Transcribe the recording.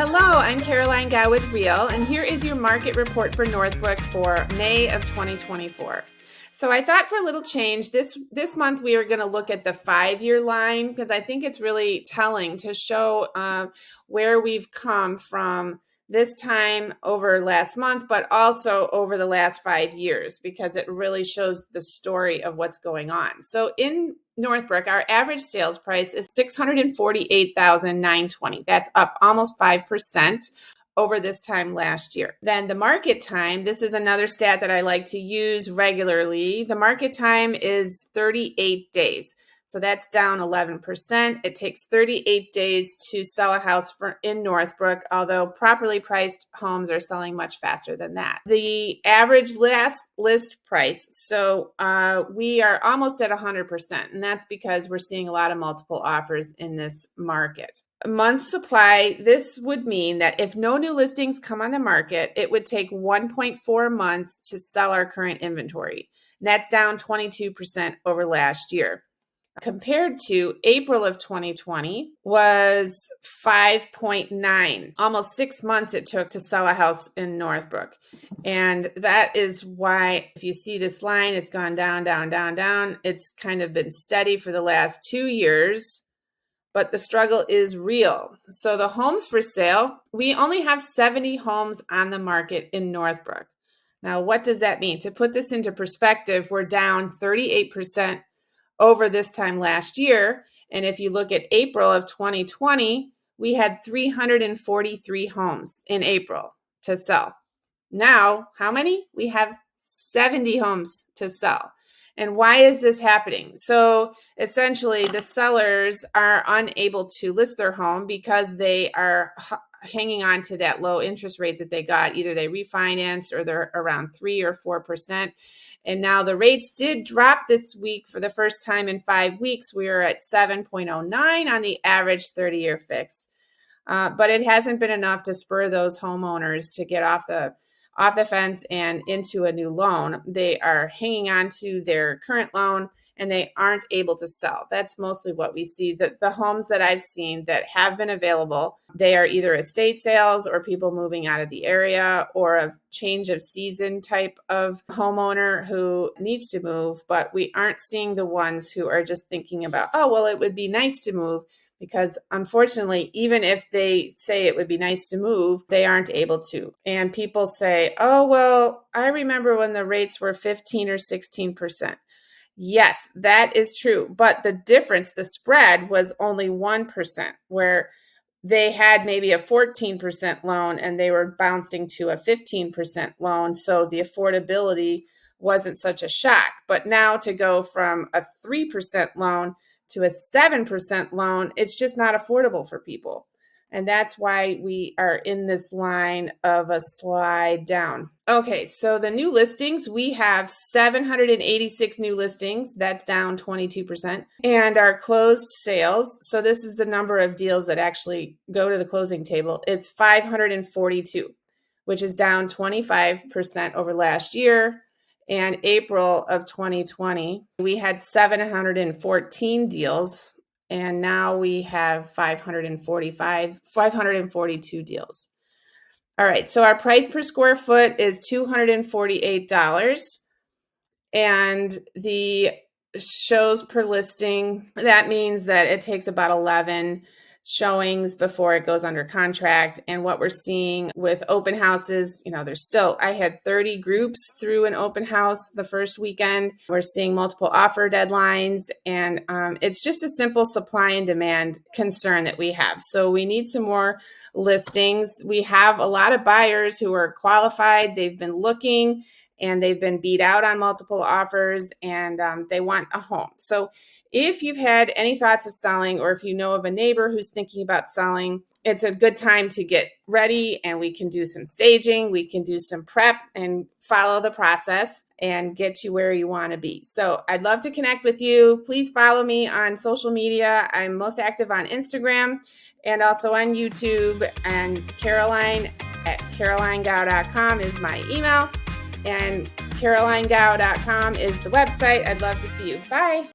Hello, I'm Caroline Gow with Real, and here is your market report for Northbrook for May of 2024. So I thought for a little change, this month we are going to look at the 5-year line because I think it's really telling to show where we've come from this time over last month, but also over the last 5 years because it really shows the story of what's going on. So in Northbrook, our average sales price is $648,920. That's up almost 5% over this time last year. Then the market time, this is another stat that I like to use regularly. The market time is 38 days. So that's down 11%. It takes 38 days to sell a house in Northbrook, although properly priced homes are selling much faster than that. The average last list price, so we are almost at 100%, and that's because we're seeing a lot of multiple offers in this market. Month supply, this would mean that if no new listings come on the market, it would take 1.4 months to sell our current inventory. And that's down 22% over last year. Compared to April of 2020 was 5.9, almost 6 months it took to sell a house in Northbrook. And that is why if you see this line, it's gone down, down, down, down. It's kind of been steady for the last 2 years, but the struggle is real. So the homes for sale, we only have 70 homes on the market in Northbrook. Now, what does that mean? To put this into perspective, we're down 38% over this time last year. And if you look at April of 2020, we had 343 homes in April to sell. Now, how many? We have 70 homes to sell. And why is this happening? So essentially, the sellers are unable to list their home because they are hanging on to that low interest rate that they got. Either they refinanced or they're around 3 or 4%. And now the rates did drop this week for the first time in 5 weeks. We are at 7.09 on the average 30-year fixed. But it hasn't been enough to spur those homeowners to get off the fence and into a new loan. They are hanging on to their current loan and they aren't able to sell. That's mostly what we see. The homes that I've seen that have been available, they are either estate sales or people moving out of the area or a change of season type of homeowner who needs to move, but we aren't seeing the ones who are just thinking about, oh, well, it would be nice to move. Because unfortunately, even if they say it would be nice to move, they aren't able to. And people say, oh, well, I remember when the rates were 15 or 16%. Yes, that is true. But the difference, the spread was only 1%, where they had maybe a 14% loan and they were bouncing to a 15% loan. So the affordability wasn't such a shock. But now to go from a 3% loan to a 7% loan, it's just not affordable for people. And that's why we are in this line of a slide down. Okay, so the new listings, we have 786 new listings. That's down 22%. And our closed sales, so this is the number of deals that actually go to the closing table, it's 542, which is down 25% over last year. And April of 2020, we had 714 deals, and now we have 542 deals. All right, so our price per square foot is $248, and the shows per listing, that means that it takes about 11 showings before it goes under contract. And what we're seeing with open houses, I had 30 groups through an open house the first weekend. We're seeing multiple offer deadlines, and it's just a simple supply and demand concern that we have. So we need some more listings. We have a lot of buyers who are qualified. They've been looking and they've been beat out on multiple offers, and they want a home. So if you've had any thoughts of selling, or if you know of a neighbor who's thinking about selling, it's a good time to get ready, and we can do some staging, we can do some prep and follow the process and get you where you want to be. So I'd love to connect with you. Please follow me on social media. I'm most active on Instagram and also on YouTube, and Caroline at carolinegow.com is my email. And carolinegow.com is the website. I'd love to see you. Bye.